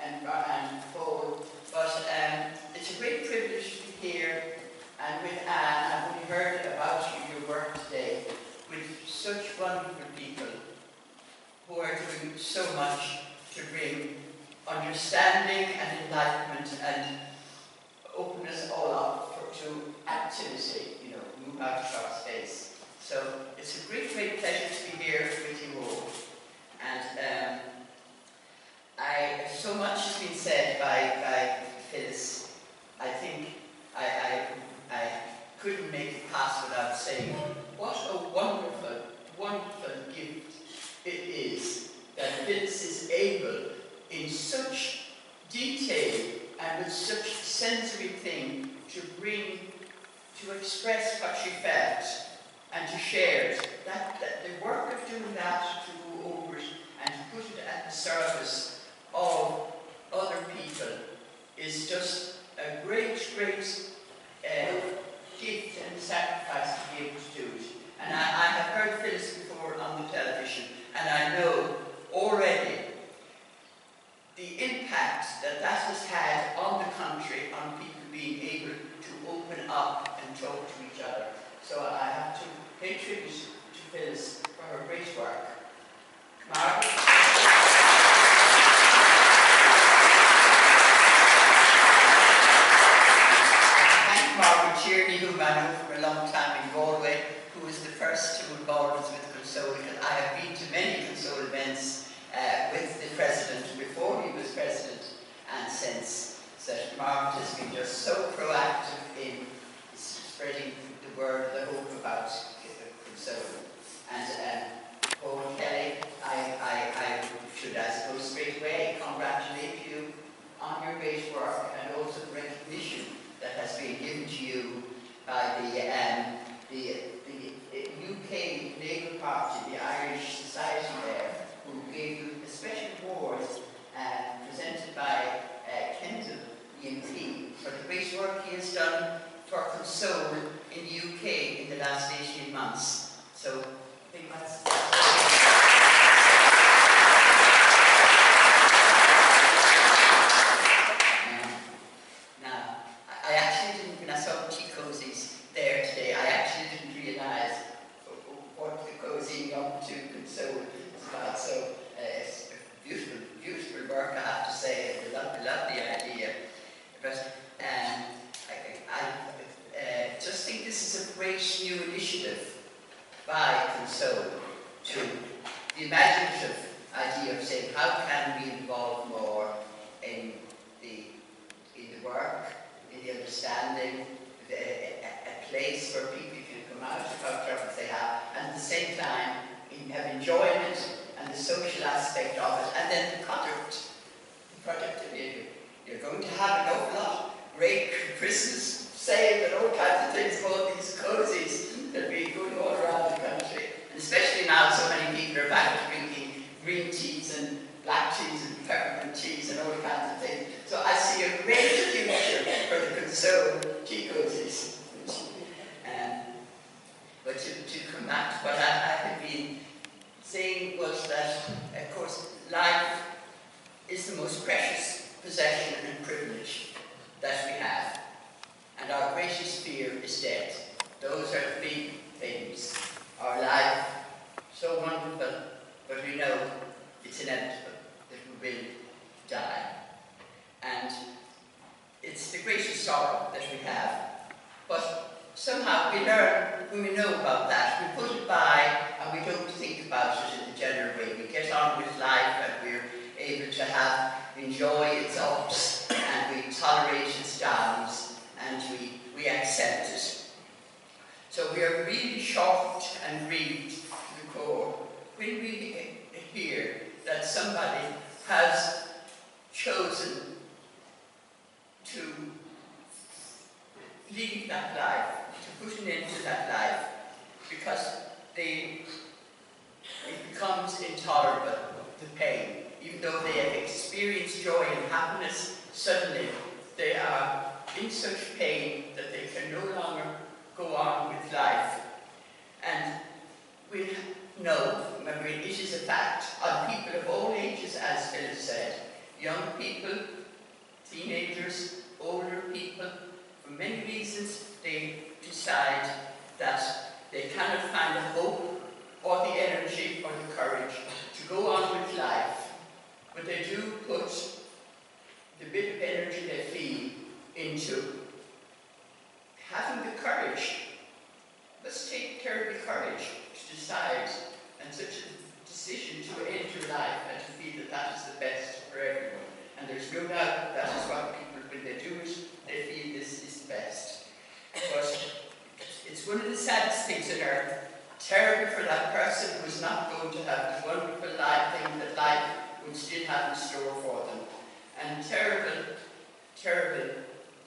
and Paul, but it's a great privilege to be here, and with Anne, I've only heard about your work today, with such wonderful people who are doing so much to bring understanding and enlightenment and open us all up to activity, move out of our space. So it's a great, great pleasure to be here with you all. And so much has been said by Phyllis. I think I couldn't make it pass without saying what a wonderful, wonderful gift it is that Phyllis is able, in such detail and with such sensory thing, to express what she felt and to share it. That the work of doing that, to go over it and to put it at the service of other people, is just a great, great gift and sacrifice to be able to do it. And I have heard Phyllis before on the television, and I know already the impact that has had on the country, on people being able to open up and talk to each other. So I have to pay tribute to Phyllis for her great work. Margaret? Thank Margaret Tierney, whom I know for a long time in Galway, who was the first to involve us with Console. I have been to many Console events with the President before he was President, and since. So Margaret has been just so proactive in spreading the word, the hope about Console. And Paul Kelly, I should, I suppose, straight away congratulate you on your great work and also the recognition that has been given to you by the UK Labour Party, the Irish Society there, who gave you a special award presented by Kendall EMP for the great work he has done for Console in the UK in the last 18 months. So I think that's now, I actually didn't, when I saw the Cosy's there today, I actually didn't realise what the Cosy up to Console is about. So it's a beautiful, beautiful work, I have to say. I love the idea. But I just think this is a great new initiative by Console to the imaginative idea of saying, how can we involve more in the work, in the understanding, a place where people can come out of what troubles they have, and at the same time have enjoyment and the social aspect of it, and then the product of it. You're going to have an awful lot great Christmas sale and all kinds of things called these Cosies that will be going all around the country. And especially now so many people are back to drinking green teas and black teas and peppermint teas and all kinds of things. So I see a great future for the Console tea Cosies. But to come back to what I had been saying was that, of course, life is the most precious possession and privilege that we have. And our greatest fear is death. Those are the big things. Our life, so wonderful, but we know it's inevitable that we will die. And it's the greatest sorrow that we have. But somehow we learn, when we know about that, we put it by and we don't think about it in the general way. We get on with life and we're able to enjoy its ups and we tolerate its downs and we accept it. So we are really shocked and grieved to the core when we hear that somebody has chosen to leave that life, to put an end to that life, because it becomes intolerable, the pain. Even though they have experienced joy and happiness, suddenly they are in such pain that they can no longer go on with life. And we know, it is a fact, on people of all ages, as Phyllis said, young people, teenagers, older people, for many reasons, they decide that they cannot find the hope or the energy or the courage to go on with life, but they do put the bit of energy they feel into having the courage. Let's take terrible courage to decide, and such a decision to enter life and to feel that that is the best for everyone. And there's no doubt that is what people, when they do it, they feel this is the best. But it's one of the saddest things on earth. Terrible for that person who is not going to have the wonderful life thing that life will still have in store for them. And terrible, terrible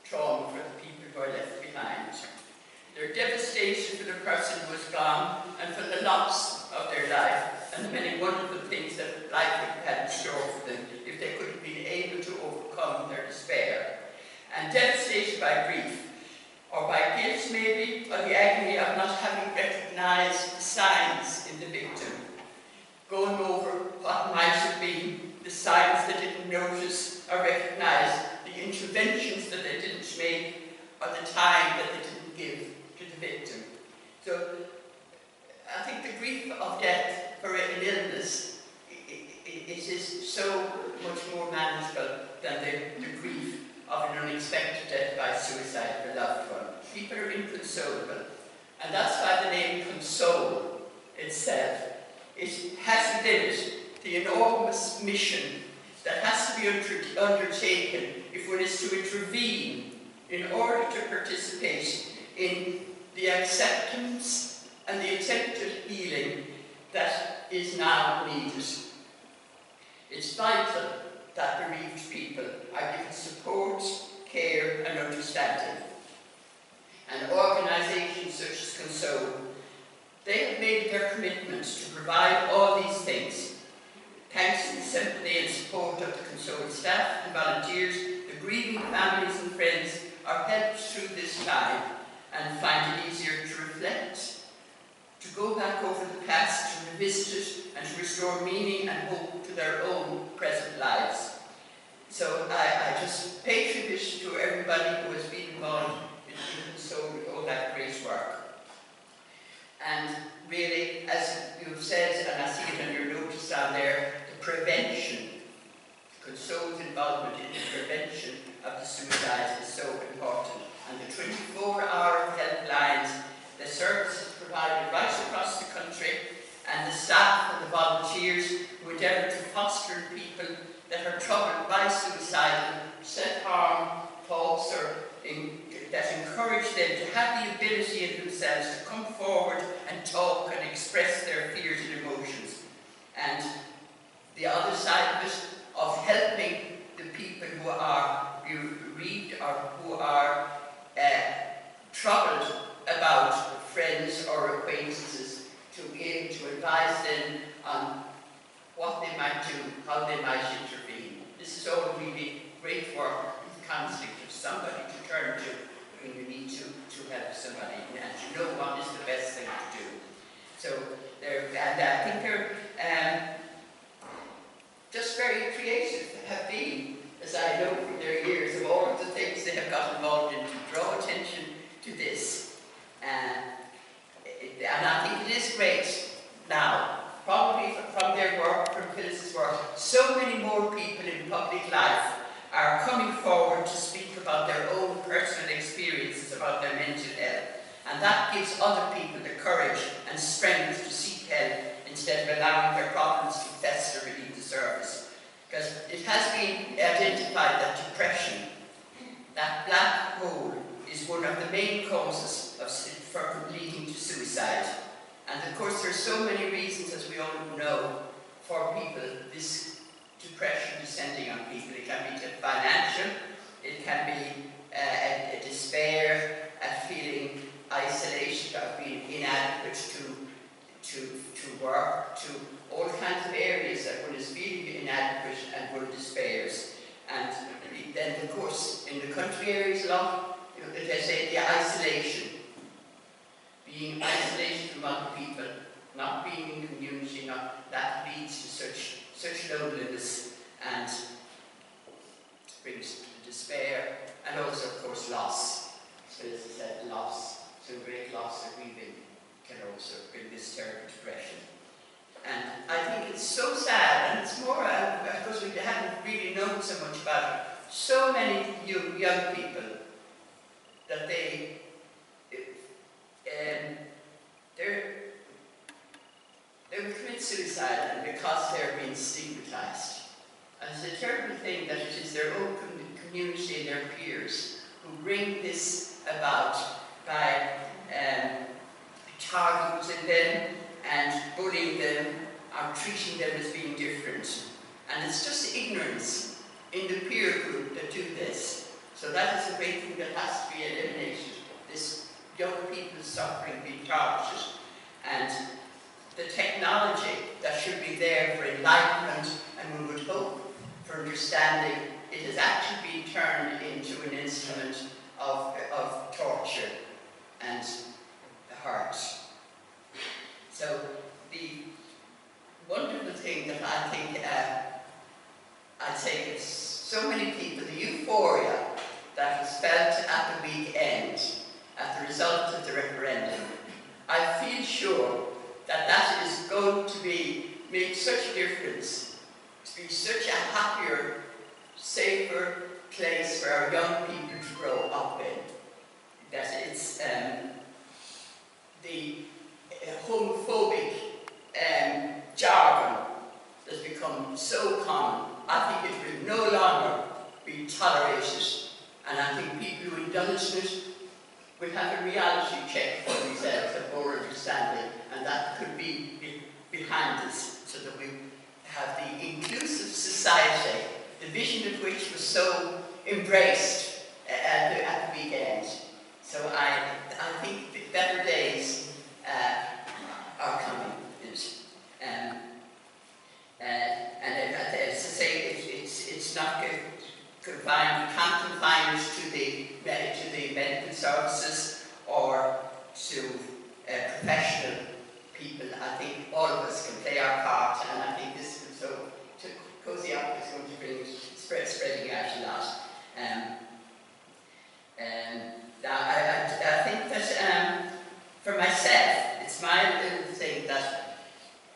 trauma for the people who are left behind. Their devastation for the person who is gone, and for the loss of their life, and the many wonderful things that life would have had in store for them if they could have been able to overcome their despair. And devastation by grief, or by guilt maybe, or the agony of not having recognised the signs in the victim. Going over what might have been the signs they didn't notice or recognise, the interventions that they didn't make, or the time that they didn't give to the victim. So I think the grief of death for an illness, it is so much more manageable than the grief of an unexpected death by suicide of a loved one. People are inconsolable. And that's why the name Console itself, it has within it the enormous mission that has to be undertaken if one is to intervene in order to participate in the acceptance and the attempted healing that is now needed. It's vital that bereaved people are given support, care and understanding. And organisations such as Console, they have made their commitment to provide all these things. Thanks to the sympathy and support of the Console staff and volunteers, the grieving families and friends are helped through this time and find it easier to reflect, to go back over the past, to revisit it, and to restore meaning and hope to their own present lives. So I just pay tribute to everybody who has been involved in all that great work. And really, as you've said, and I see it on your notice down there, the prevention, Console's involvement in the prevention of the suicide is so important. And the 24-hour helplines, the services provided right across the country, and the staff and the volunteers who endeavour to foster in people that are troubled by suicide and self-harm thoughts, or that encourage them to have the ability in themselves to come forward and talk and express their fears and emotions. And the other side of it, of helping the people who are bereaved or who are troubled about friends or acquaintances, to be able to advise them on what they might do, how they might intervene. This is all really great work with counselling, to somebody to turn to when you need to help somebody and to know what is the best thing to do. So and I think they're just very creative, have been, as I know from their years, of all of the things they have got involved in to draw attention to this. And I think it is great now, probably from their work, from Phyllis's work, so many more people in public life are coming forward to speak about their own personal experiences about their mental health. And that gives other people the courage and strength to seek help instead of allowing their problems to fester beneath the surface. Because it has been identified that depression, that black hole, is one of the main causes for leading to suicide. And of course there are so many reasons, as we all know, for people, this depression descending on people. It can be financial, it can be a despair, a feeling isolated, of being inadequate to work, to all kinds of areas that one is feeling inadequate and one despairs. And then of course in the country areas a lot, they say the isolation, being isolated from other people, not being in community, that leads to such loneliness and much about it. So many young people that they will commit suicide, and because they're being stigmatized. And it's a terrible thing that it is their own community, their peers, who bring this about by targeting them and bullying them or treating them as being different. And it's just ignorance in the peer group that do this. So that is a great thing that has to be eliminated. This young people suffering being targeted, and the technology that should be there for enlightenment and we would hope for understanding, it has actually been turned into an instrument of torture and hurt. So the wonderful thing that I think I'd say is so many people, the euphoria that was felt at the weekend as the result of the referendum, I feel sure that that is going to make such a difference, to be such a happier, safer place for our young people to grow up in. That it's the homophobic jargon that's become so common. I think it will no longer be tolerated, and I think people who indulge in it will have a reality check for themselves, a more understanding, and that could be behind us, so that we have the inclusive society, the vision of which was so embraced at the weekend. So I think the better days are coming. And as I say, it's not confined, we can't confine it to the medical services or to professional people. I think all of us can play our part, and I think this is so. Cosy up is going to bring spreading out a lot. I think that for myself, it's my little thing that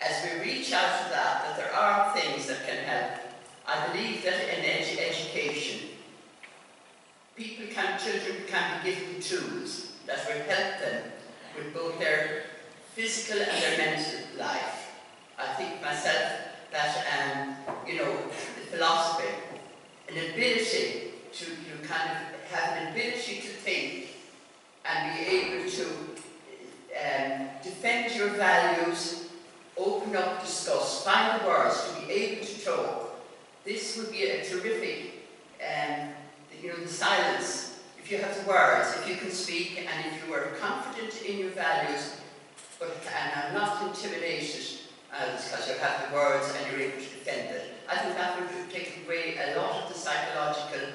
as we reach out to that there are things that can help. I believe that in education, children can be given tools that will help them with both their physical and their mental life. I think myself that, the philosophy, an ability to kind of have an ability to think and be able to defend your values, open up, discuss, find the words to be able to talk. This would be a terrific, the silence. If you have the words, if you can speak, and if you are confident in your values, and are not intimidated because you have the words and you're able to defend it, I think that would take away a lot of the psychological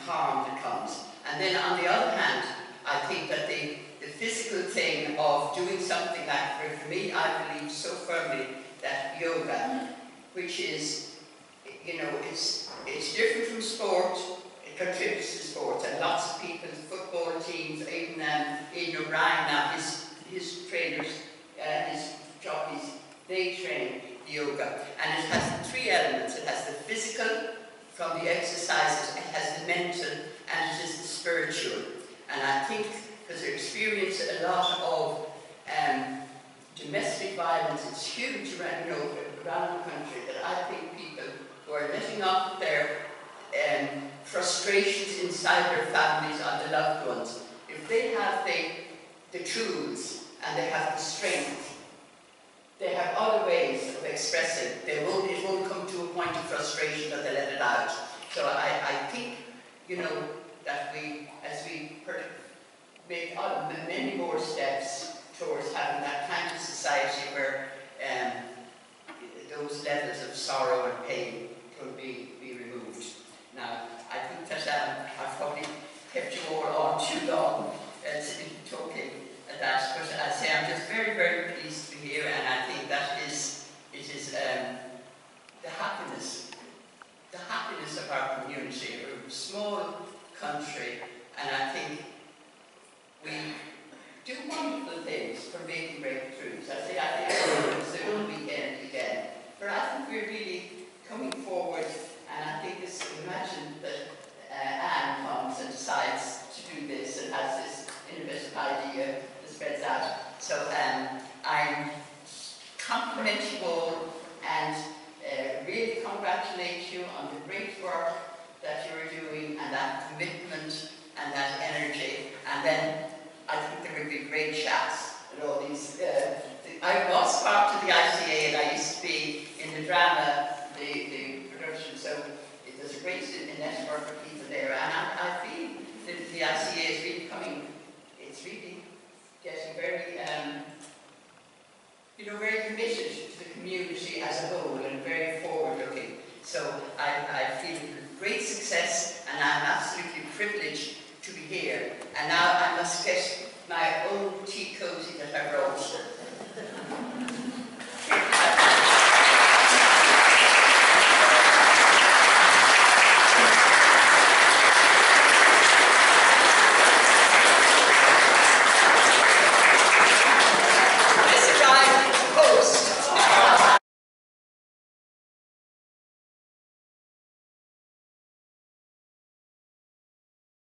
harm that comes. And then on the other hand, I think that the physical thing of doing something like, for me, I believe so firmly that yoga, which is, it's different from sport, it contributes to sport, and lots of people, football teams, even Ryan now, his trainers, his jockeys, they train yoga. And it has the three elements. It has the physical, from the exercises, it has the mental, and it is the spiritual. And I think, because I experience a lot of domestic violence, it's huge around the country, that I think people who are letting off their frustrations inside their families on the loved ones, if they have the tools and they have the strength, they have other ways of expressing. It won't come to a point of frustration that they let it out. So I think, that as we make many more steps towards having that kind of society where those levels of sorrow and pain can be removed. Now, I think that I've probably kept you all on too long talking at that, but I say I'm just very, very pleased to be here, and I think that it is the happiness of our community. We're a small country, and I think we do wonderful things for making breakthroughs. I think it's the one weekend again, but I think we're really coming forward and I think this, imagine that Anne comes and decides to do this and has this innovative idea that spreads out. So I compliment you all and really congratulate you on the great work that you're doing and that commitment and that energy. And then I think there will be great chats and all these. I was part of the ICA and I used to be in the drama, the production, so there's a great network of people there. And I feel that the ICA is really coming, it's really getting very, very committed to the community as a whole and very forward-looking. So I feel great success, and I'm absolutely privileged